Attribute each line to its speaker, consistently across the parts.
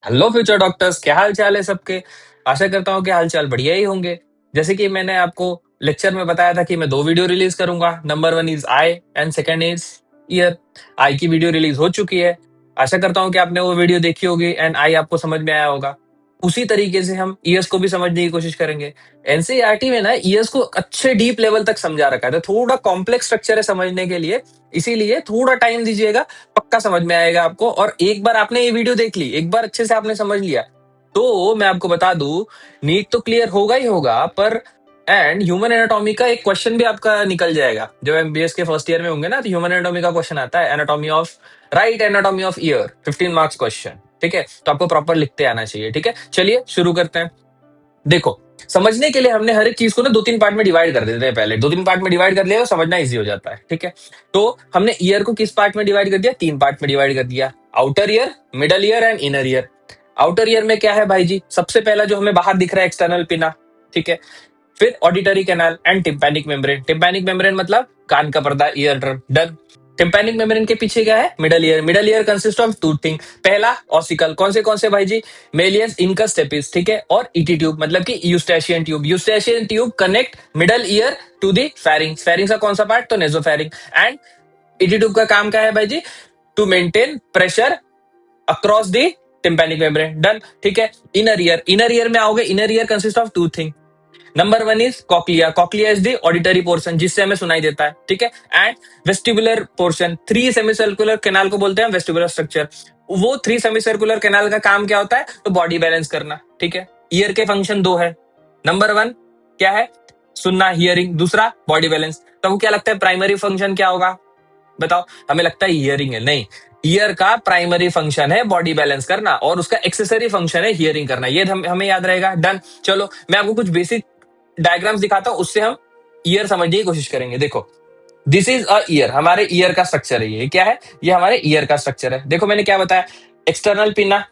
Speaker 1: Hello future doctors, क्या हाल चाल है सबके। आशा करता हूँ कि हाल चाल बढ़िया ही होंगे। जैसे कि मैंने आपको लेक्चर में बताया था कि मैं 2 वीडियो रिलीज करूंगा। Number 1 is eye and second is ear. Eye की वीडियो रिलीज हो चुकी है। आशा करता हूँ कि आपने वो वीडियो देखी होगी एंड आई आपको समझ में आया होगा। उसी तरीके से हम ईयर्स को भी समझने की कोशिश करेंगे। एनसीईआरटी में ना ईयर्स को अच्छे डीप लेवल तक समझा रखा है, तो थोड़ा कॉम्प्लेक्स स्ट्रक्चर है समझने के लिए। इसीलिए थोड़ा टाइम दीजिएगा, पक्का समझ में आएगा आपको। और एक बार आपने ये वीडियो देख ली, एक बार अच्छे से आपने समझ लिया, तो मैं आपको बता दूं, नीट तो क्लियर होगा ही होगा, पर एंड ह्यूमन एनाटॉमी का एक क्वेश्चन भी आपका निकल जाएगा। जब एमबीबीएस के फर्स्ट ईयर में होंगे ना, तो ह्यूमन एनाटॉमी का क्वेश्चन आता है, anatomy of right anatomy of year, 15 marks question. ठीक है, तो आपको प्रॉपर लिखते आना चाहिए। ठीक है, चलिए शुरू करते हैं। देखो, समझने के लिए हमने हर एक चीज को ना 2-3 पार्ट में डिवाइड कर देते हैं। पहले 2-3 पार्ट में डिवाइड कर लिया तो समझना इजी हो जाता है। ठीक है, तो हमने ईयर को किस पार्ट में डिवाइड कर दिया? 3 पार्ट में डिवाइड कर दिया, outer ear, middle year and inner ear. Outer ear में क्या है भाई जी? सबसे पहला जो हमें बाहर दिख रहा है, एक्सटर्नल पिना। ठीक है, फिर auditory canal and tympanic membrane. Tympanic membrane मतलब कान का पर्दा, ear drum. Done. Tympanic membrane के पीछे क्या है? Middle ear. Middle year consist of 2 thing. पहला ऑसिकल, कौन से भाई जी? Méliès, incus, stapes. ठीक है, और ईटी ट्यूब मतलब कि eustachian tube. Eustachian tube connect middle ear to the pharynx. Pharynx का कौन सा पार्ट? तो नेजोफेरिंग। एंड ईटी ट्यूब का काम क्या है भाई जी? To maintain pressure across the tympanic membrane. Done. ठीक है, इनर ईयर। इनर ईयर में आओगे, inner ear consist of 2 thing. Number 1 is cochlea. Cochlea is the auditory portion, जिससे हमें सुनाई देता है। ठीक है, and vestibular portion. 3 semi circular canal को बोलते हैं वेस्टिबुलर स्ट्रक्चर। वो 3 सेमी सर्कुलर कैनाल का काम क्या होता है? तो बॉडी बैलेंस करना। ठीक है, ईयर के फंक्शन 2 है। नंबर 1 क्या है? सुनना, हियरिंग। दूसरा बॉडी बैलेंस। तो आपको क्या लगता है प्राइमरी फंक्शन क्या होगा? बताओ। हमें लगता है हियरिंग है, नहीं। ईयर का प्राइमरी फंक्शन है बॉडी बैलेंस करना, और उसका एक्सेसरी फंक्शन है हियरिंग करना। ये हमें याद रहेगा। डन। चलो, मैं आपको कुछ बेसिक डायग्राम्स दिखाता हूं, उससे हम ईयर समझने की कोशिश करेंगे। देखो, दिस इज अ ईयर। हमारे ईयर का स्ट्रक्चर है। ये क्या है? ये हमारे ईयर का स्ट्रक्चर है। देखो मैंने क्या बताया, external pinna,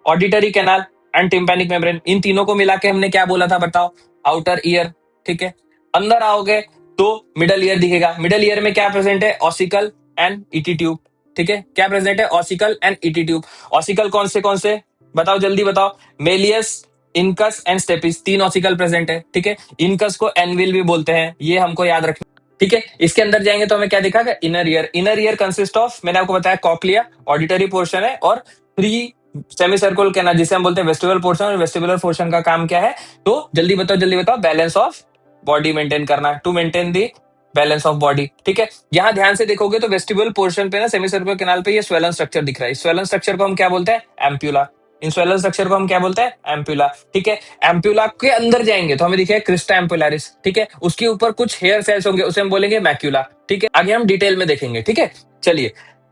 Speaker 1: auditory canal and tympanic membrane. इन तीनों को मिला के हमने क्या बोला था? बताओ। Outer ear. ठीक है, अंदर आओगे तो मिडल ईयर दिखेगा। मिडल ईयर में क्या प्रेजेंट है? Ossicle and ET tube. ठीक है, क्या प्रेजेंट है? Ossicle and ET tube. Ossicle कौन से बताओ, जल्दी बताओ। Malleus, incus and stapes. 3 ossicle present है। ठीक है, इनकस को एनविल भी बोलते हैं, ये हमको याद रखना। ठीक है, इसके अंदर जाएंगे तो हमें क्या दिखा? Inner ear. Inner ear consist of, मैंने आपको बताया, कॉक्लिया, ऑडिटरी पोर्शन है, और 3 सेमी सर्कुलर कैनाल, जिसे हम बोलते हैं वेस्टिबुलर पोर्शन। और वेस्टिबुलर पोर्शन का काम क्या है? तो जल्दी बताओ, बैलेंस ऑफ बॉडी मेंटेन करना, to maintain the balance of body. ठीक है, यहां ध्यान से देखोगे तो वेस्टिबुलर पोर्शन पे ना, सेमी सर्कुलर कैनाल पे ये स्वेलन स्ट्रक्चर दिख रहा है। इस स्वेलन स्ट्रक्चर को हम क्या बोलते हैं? एम्प्यूला। इन स्वेलन स्ट्रक्चर को हम क्या बोलते हैं? एम्प्यूला। ठीक है, एम्प्यूला के अंदर जाएंगे तो हमें दिखेगा क्रिस्टा एम्पुलारिस। ठीक है, उसके ऊपर कुछ हेयर सेल्स होंगे, उसे हम बोलेंगे मैक्यूला। ठीक है, आगे हम डिटेल में देखेंगे। ठीक है, चलिए,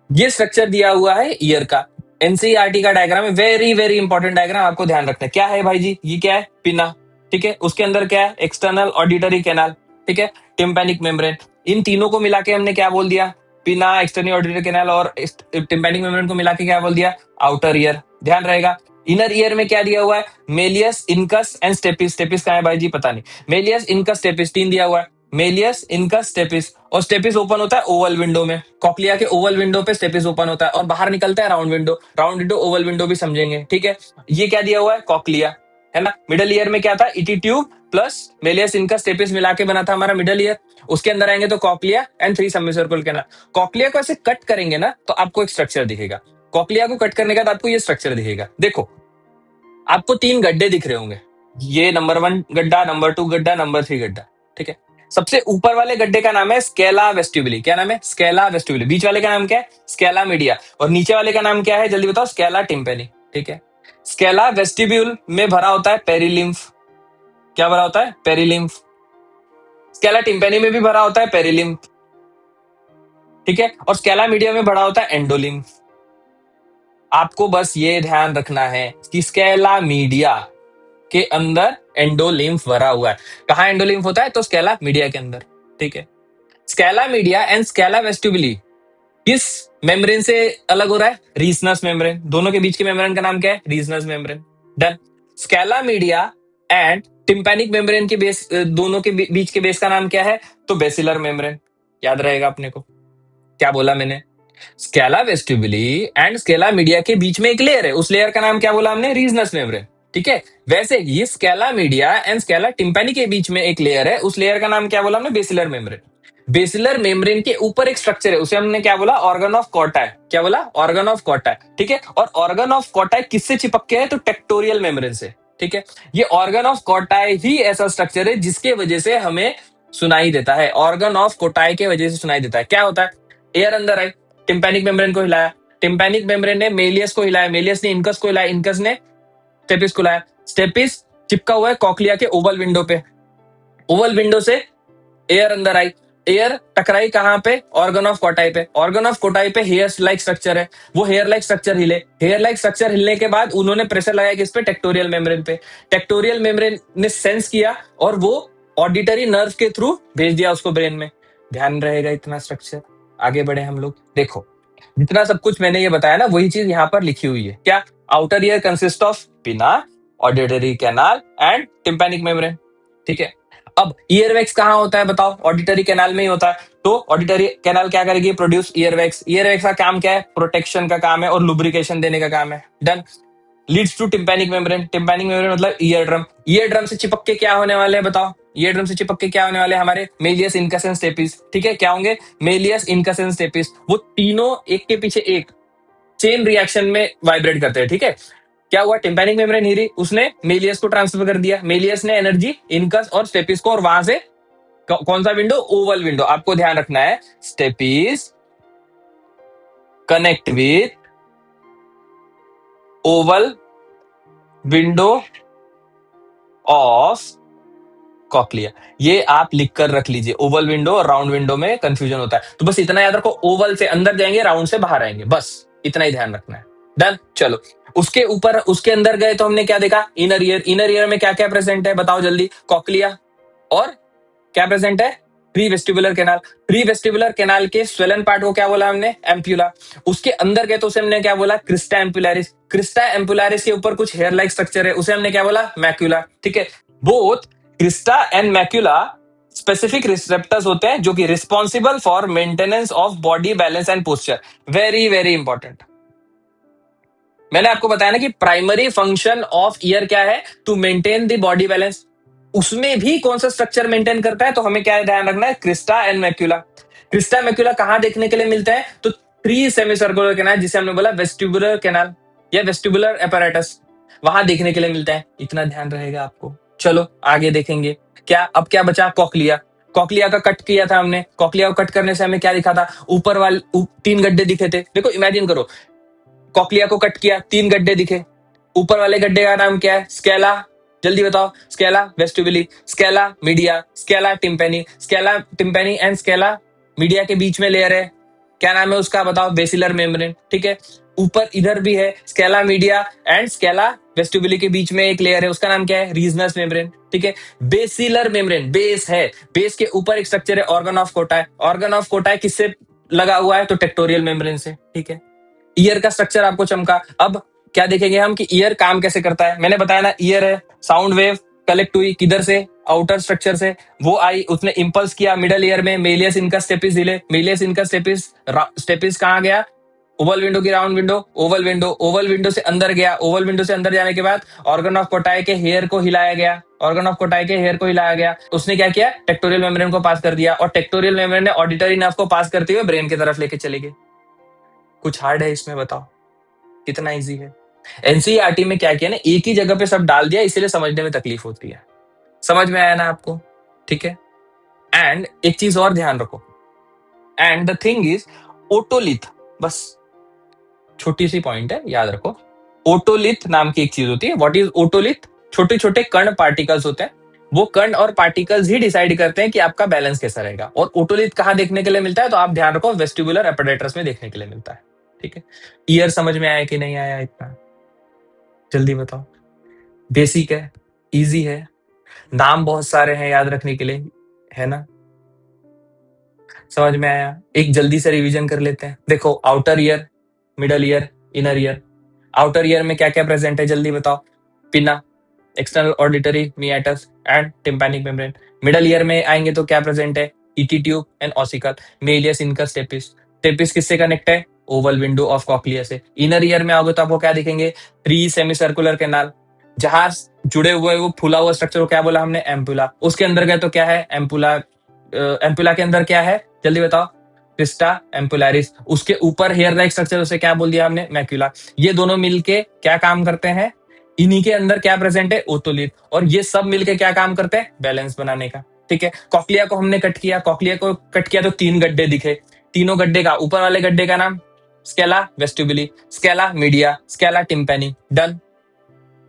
Speaker 1: ये स्ट्रक्चर दिया हुआ है ईयर का। एनसीईआरटी का डायग्राम है, वेरी वेरी इंपॉर्टेंट डायग्राम, आपको ध्यान रखना है। क्या है भाई जी? ये क्या है? पिना। ठीक है, उसके अंदर क्या है? External auditory canal. ठीक है, टिम्पैनिक मेम्ब्रेन। इन तीनों को मिला के हमने क्या बोल दिया? पिना, एक्सटर्नल ऑडिटरी कैनाल और टिम्पैनिक मेम्ब्रेन को मिला के क्या बोल दिया? Outer ear. ध्यान रहेगा। इनर ईयर में क्या दिया हुआ है? Malleus, incus and stapes. Stapes कहाँ है भाई जी? पता नहीं। मेलियस, इनकस, स्टेपिस 3 दिया हुआ है। Malleus, incus, stapes. और स्टेपिस ओपन होता है ओवल विंडो में। कॉक्लिया के ओवल विंडो पे स्टेपिस ओपन होता है, और बाहर निकलता है round window. Round window, oval window भी समझेंगे। ठीक है, ये क्या दिया हुआ है? कॉक्लिया, है ना। मिडल ईयर में क्या था? ET tube plus malleus, incus, stapes मिला के बना था हमारा मिडल ईयर। उसके अंदर आएंगे तो cochlea and 3 semi circular canal. Cochlea को ऐसे कट करेंगे ना, तो आपको एक स्ट्रक्चर दिखेगा। कॉक्लिया को कट करने के बाद आपको ये स्ट्रक्चर दिखेगा। देखो, आपको 3 गड्ढे दिख रहे होंगे। ये नंबर 1 गड्ढा, नंबर 2 गड्ढा, नंबर 3 गड्ढा। ठीक है, सबसे ऊपर वाले गड्ढे का नाम है स्केला वेस्टिबुली। क्या नाम है? Scala vestibuli. बीच वाले का नाम क्या है? Scala media. और नीचे वाले का नाम क्या है? जल्दी बताओ। स्केला टिम्पेनी। ठीक है, स्केला वेस्टिब्यूल में भरा होता है पेरिलिम्फ। क्या भरा होता है? पेरिलिम्फ। स्केला टिम्पेनी में भी भरा होता है पेरिलिम्फ। ठीक है, और स्केला मीडिया में भरा होता है एंडोलिम्फ। आपको बस ये ध्यान रखना है कि स्केला मीडिया के अंदर एंडोलिम्फ भरा हुआ है। कहाँ एंडोलिम्फ होता है? तो स्केला मीडिया के अंदर। ठीक है, Scala media and Scala vestibuli किस मेम्ब्रेन से अलग हो रहा है? Reasons membrane. दोनों के बीच के मेम्ब्रेन का नाम क्या है? Reasons membrane. Done. Scala media and tympanic membrane के बेस, दोनों के बीच के बेस का नाम क्या है? तो बेसिलर मेम्ब्रेन। याद रहेगा अपने को। क्या बोला मैंने? Scala vestibuli and scala media के बीच में एक लेयर है, उस लेयर का नाम क्या बोला हमने? Reasons membrane. ठीक है, वैसे ही स्केला मीडिया एंड स्केला टिम्पैनी के बीच में एक लेयर है, उस लेयर का नाम क्या बोला हमने? Basilar membrane. बेसिलर मेम्ब्रेन के ऊपर एक स्ट्रक्चर है, उसे हमने क्या बोला? Organ of Corti. क्या बोला? Organ of Corti. ठीक है, और ऑर्गन ऑफ कॉटाई किससे चिपक के है? तो टेक्टोरियल मेम्ब्रेन से। ठीक है, ये ऑर्गन ऑफ कॉटाई ही ऐसा स्ट्रक्चर है जिसके वजह से हमें सुनाई देता है, ऑर्गन ऑफ कोटाई के वजह से सुनाई देता है। क्या होता है? एयर अंदर आई, टिम्पैनिक मेम्ब्रेन को हिलाया, टिम्पैनिक मेम्ब्रेन ने मेलियस को हिलाया, मेलियस ने इनकस को हिलाया, इनकस ने स्टेपिस को हिलाया, स्टेपिस चिपका हुआ है कॉक्लिया के ओवल विंडो पे, ओवल विंडो से एयर अंदर आई, एयर टकराई कहां पे? ऑर्गन ऑफ कोटाई पे, ऑर्गन ऑफ कोटाई पे हेयर लाइक स्ट्रक्चर है, वो हेयर लाइक स्ट्रक्चर हिले, हेयर लाइक स्ट्रक्चर हिलने के बाद उन्होंने प्रेशर लगाया किस पे? टेक्टोरियल मेम्ब्रेन पे, टेक्टोरियल मेम्ब्रेन ने सेंस किया और वो ऑडिटरी नर्व के थ्रू भेज दिया उसको ब्रेन में। ध्यान रहेगा इतना स्ट्रक्चर। आगे बढ़े हम लोग। देखो, जितना सब कुछ मैंने ये बताया ना, वही चीज यहाँ पर लिखी हुई है। क्या? आउटर ईयर कंसिस्ट ऑफ पिना, auditory canal and tympanic membrane. ठीक है, अब ईयरवैक्स कहाँ होता है बताओ? ऑडिटरी कैनाल में ही होता है। तो ऑडिटरी कैनाल क्या करेगी? Produce earwax. ईयरवैक्स का काम क्या है? प्रोटेक्शन का काम है और लुब्रिकेशन देने का काम है। Done. Leads to tympanic membrane. Tympanic membrane मतलब ईयर ड्रम। ईयर ड्रम से चिपक के क्या होने वाले हैं बताओ? ईयर ड्रम से चिपक के क्या होने वाले हैं? हमारे मेलियस, इनकस एंड स्टेपिस। ठीक है, क्या होंगे? Malleus, incus and stapes. वो तीनों एक के पीछे एक चेन रिएक्शन में वाइब्रेट करते हैं। ठीक है, क्या हुआ? टिम्पैनिक मेम्ब्रेन हिली, उसने मेलियस को ट्रांसफर कर दिया, मेलियस ने एनर्जी इनकस और स्टेपिस को, और वहां से कौन सा विंडो? Oval window. आपको ध्यान रखना है, stapes connect with oval window of cochlea. ये आप लिख कर रख लीजिए, ओवल विंडो और राउंड विंडो में कंफ्यूजन होता है, तो बस इतना याद रखो, ओवल से अंदर जाएंगे, राउंड से बाहर आएंगे, बस इतना ही ध्यान रखना है। डन। चलो, उसके ऊपर, उसके अंदर गए तो हमने क्या देखा? Inner ear. इनर ईयर में क्या क्या प्रेजेंट है बताओ जल्दी? कॉक्लिया और क्या प्रेजेंट है? Pre vestibular canal. Pre vestibular canal के स्वेलन पार्ट को क्या बोला हमने? एम्प्यूला। उसके अंदर गए तो उसे हमने क्या बोला? Crysta ampullaris. क्रिस्टा एम्पुलरिस के ऊपर कुछ हेयर लाइक स्ट्रक्चर है, उसे हमने क्या बोला? मैक्यूला। ठीक है, both Crysta and macula specific receptors होते हैं जो कि responsible for maintenance of body balance and posture. Very very important. मैंने आपको बताया ना कि प्राइमरी फंक्शन ऑफ ईयर क्या है? To maintain the body balance. उसमें भी कौन सा स्ट्रक्चर मेंटेन करता है? तो हमें क्या ध्यान रखना है? Crysta and macula. Crysta macula कहां देखने के लिए मिलता है? तो थ्री सेमी सर्कुलर कैनाल, जिसे हमने बोला वेस्टिबुलर कैनाल या वेस्टिबुलर एपैरेटस, वहां देखने के लिए मिलता है। इतना ध्यान रहेगा आपको। चलो आगे देखेंगे। क्या अब क्या बचा? कॉक्लिया। कॉक्लिया का कट किया था हमने। कॉक्लिया को कट करने से हमें क्या दिखा था? ऊपर वाले तीन गड्ढे दिखे थे। देखो, इमेजिन करो, कॉक्लिया को कट किया, तीन गड्ढे दिखे। ऊपर वाले गड्ढे का नाम क्या है? स्केला। जल्दी बताओ। Scala vestibuli, scala media, scala tympani. Scala tympani and scala media के बीच में लेयर है, क्या नाम है उसका बताओ? Basilar membrane. ठीक है, ऊपर इधर भी है, Scala media and Scala vestibuli के बीच में एक लेयर है, उसका नाम क्या है? Reasons membrane. ठीक है, बेसिलर मेम्ब्रेन बेस है, बेस के ऊपर एक स्ट्रक्चर है organ of Kotai. Organ of कोटाई किससे लगा हुआ है? तो टेक्टोरियल मेम्ब्रेन से। ठीक है, ईयर का स्ट्रक्चर आपको चमका। अब क्या देखेंगे हम कि ईयर काम कैसे करता है? मैंने बताया ना, ईयर है, साउंड वेव कलेक्ट हुई किधर से? आउटर स्ट्रक्चर से। वो आई, उसने इंपल्स किया मिडल ईयर में, मेलियस इनका स्टेपिस हिले, मेलियस इनका स्टेपिस, स्टेपिस कहाँ गया? ओवल विंडो की round window, oval window, oval window से अंदर गया। ओवल विंडो से अंदर जाने के बाद ऑर्गन ऑफ कोटाई के हेयर को हिलाया गया, ऑर्गन ऑफ कोटाई के हेयर को हिलाया गया। उसने क्या किया? टेक्टोरियल मेम्ब्रेन को पास कर दिया, और टेक्टोरियल मेम्ब्रेन ने ऑडिटरी नर्व को पास करते हुए ब्रेन की तरफ लेके चले गए। कुछ हार्ड है इसमें बताओ? कितना इजी है। एनसीईआरटी में क्या किया ना, एक ही जगह पे सब डाल दिया, इसीलिए समझने में तकलीफ होती है। समझ में आया ना आपको? ठीक है, एंड एक चीज और ध्यान रखो, and the thing is otolith, बस छोटी सी पॉइंट है, याद रखो। ओटोलिथ नाम की एक चीज होती है। What is otolith? छोटे छोटे कण पार्टिकल्स होते हैं, वो कण और पार्टिकल्स ही डिसाइड करते हैं कि आपका बैलेंस कैसा रहेगा। और ओटोलिथ कहाँ देखने के लिए मिलता है? तो आप ध्यान रखो, वेस्टिबुलर एपेरेटस में देखने के लिए मिलता है। ठीक है, ईयर समझ में आया कि नहीं आया? इतना जल्दी बताओ। बेसिक है, इजी है, नाम बहुत सारे हैं याद रखने के लिए, है ना? समझ में आया? एक जल्दी से रिवीजन कर लेते हैं। देखो, outer ear, middle ear, inner ear. Outer ear में क्या क्या प्रेजेंट है जल्दी बताओ? Pinna, external auditory meatus and tympanic membrane. Middle ear में आएंगे तो क्या प्रेजेंट है? ET tube and ossicle, malleus incus stapes. Stapes किससे कनेक्ट है? ओवल विंडो ऑफ कॉक्लिया से। इनर ईयर में आओगे तो आपको क्या दिखेंगे? 3 सेमी सर्कुलर कैनाल। जहां जुड़े हुए वो फूला हुआ स्ट्रक्चर को क्या बोला हमने? एम्पुला। उसके अंदर गए तो क्या है? एम्पुला। एम्पुला के अंदर क्या है? जल्दी बताओ। क्रिस्टा एम्पुलारिस। उसके ऊपर हेयर लाइक स्ट्रक्चर, उसे क्या बोल दिया हमने? मैक्यूला। ये दोनों मिलके क्या काम करते हैं? इन्हीं के अंदर क्या प्रेजेंट है? ओटोलिथ। और ये सब मिलके क्या काम करते हैं? बैलेंस बनाने का। ठीक है, कॉक्लिया को हमने कट किया। कॉक्लिया को कट किया तो 3 गड्ढे दिखे। तीनों गड्ढे का, ऊपर वाले गड्ढे का नाम scala vestibuli, scala media, scala tympani. Done.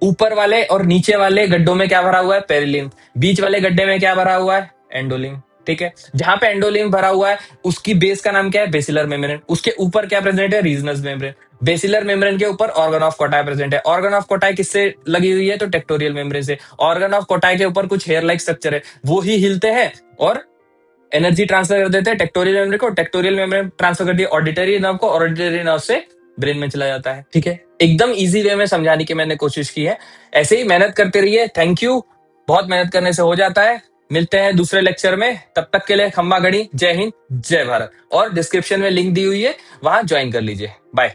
Speaker 1: ऊपर वाले और नीचे वाले गड्ढों में क्या भरा हुआ है? पेरिलिम्फ। बीच वाले गड्ढे में क्या भरा हुआ है? एंडोलिम्फ। ठीक है, जहां पे एंडोलिम्फ भरा हुआ है उसकी बेस का नाम क्या है? Basilar membrane. उसके ऊपर क्या प्रेजेंट है? Reasons membrane. बेसिलर मेम्ब्रेन के ऊपर ऑर्गन ऑफ कोटाई प्रेजेंट है। ऑर्गन ऑफ कोटाई किससे लगी हुई है? तो टेक्टोरियल मेम्ब्रेन से। ऑर्गन ऑफ कोटाई के ऊपर कुछ हेयर लाइक स्ट्रक्चर है, वो ही हिलते हैं और एनर्जी ट्रांसफर कर देते हैं टेक्टोरियल मेम्ब्रेन को। टेक्टोरियल मेम्ब्रेन ट्रांसफर कर दिया ऑडिटरी नर्व को, ऑडिटरी नर्व से ब्रेन में चला जाता है। ठीक है, एकदम इजी वे में समझाने की मैंने कोशिश की है। ऐसे ही मेहनत करते रहिए। Thank you. बहुत मेहनत करने से हो जाता है। मिलते हैं दूसरे लेक्चर में, तब तक के लिए खम्बा घड़ी। जय हिंद, जय भारत। और डिस्क्रिप्शन में लिंक दी हुई है, वहां ज्वाइन कर लीजिए। बाय।